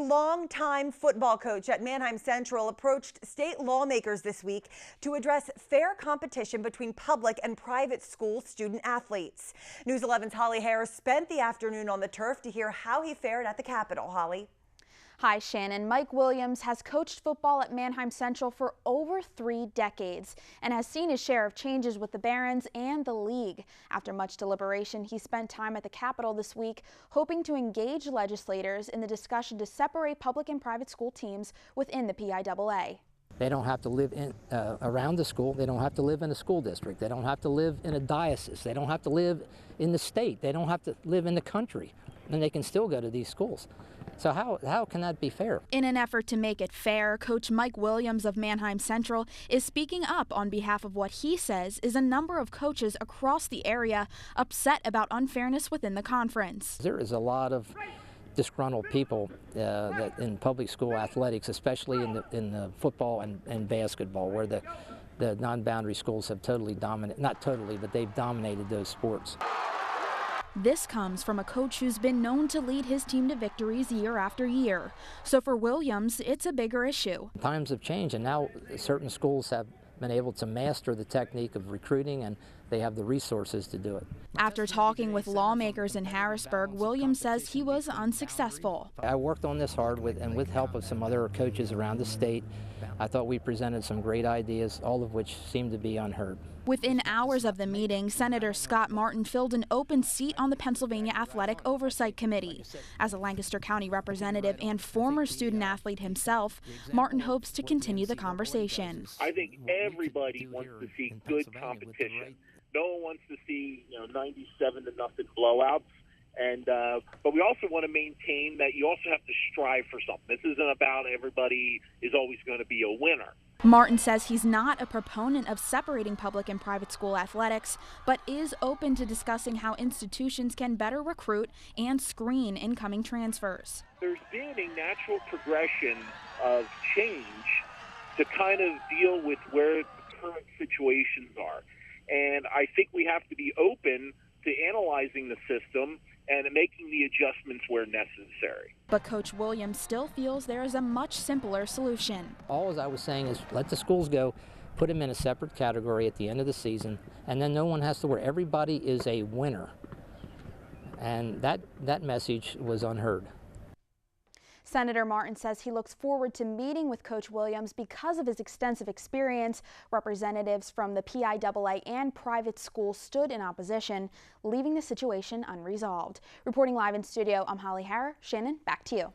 longtime football coach at Manheim Central approached state lawmakers this week to address fair competition between public and private school student athletes. News 11's Holly Harris spent the afternoon on the turf to hear how he fared at the Capitol. Holly. Hi, Shannon. Mike Williams has coached football at Manheim Central for over 3 decades and has seen his share of changes with the Barons and the league. After much deliberation, he spent time at the Capitol this week hoping to engage legislators in the discussion to separate public and private school teams within the PIAA. They don't have to live around the school. They don't have to live in a school district. They don't have to live in a diocese. They don't have to live in the state. They don't have to live in the country. And they can still go to these schools. So how can that be fair? In an effort to make it fair, Coach Mike Williams of Manheim Central is speaking up on behalf of what he says is a number of coaches across the area upset about unfairness within the conference. There is a lot of disgruntled people that in public school athletics, especially in the football and basketball, where the non-boundary schools have totally dominated, not totally, but they've dominated those sports. This comes from a coach who's been known to lead his team to victories year after year. So for Williams, it's a bigger issue. Times have changed, and now certain schools have been able to master the technique of recruiting, and they have the resources to do it. After talking with lawmakers in Harrisburg, Williams says he was unsuccessful. I worked on this hard with help of some other coaches around the state. I thought we presented some great ideas, all of which seemed to be unheard. Within hours of the meeting, Senator Scott Martin filled an open seat on the Pennsylvania Athletic Oversight Committee. As a Lancaster County representative and former student athlete himself, Martin hopes to continue the conversation. I think everybody wants to see good competition. No one wants to see 97-0 blowouts. And but we also want to maintain that you also have to strive for something. This isn't about everybody is always going to be a winner. Martin says he's not a proponent of separating public and private school athletics, but is open to discussing how institutions can better recruit and screen incoming transfers. There's been a natural progression of change to kind of deal with where the current situations are. And I think we have to be open to analyzing the system and making the adjustments where necessary. But Coach Williams still feels there is a much simpler solution. All I was saying is let the schools go, put them in a separate category at the end of the season, and then no one has to worry. Everybody is a winner. And that message was unheard. Senator Martin says he looks forward to meeting with Coach Williams because of his extensive experience. Representatives from the PIAA and private schools stood in opposition, leaving the situation unresolved. Reporting live in studio, I'm Holly Harris. Shannon, back to you.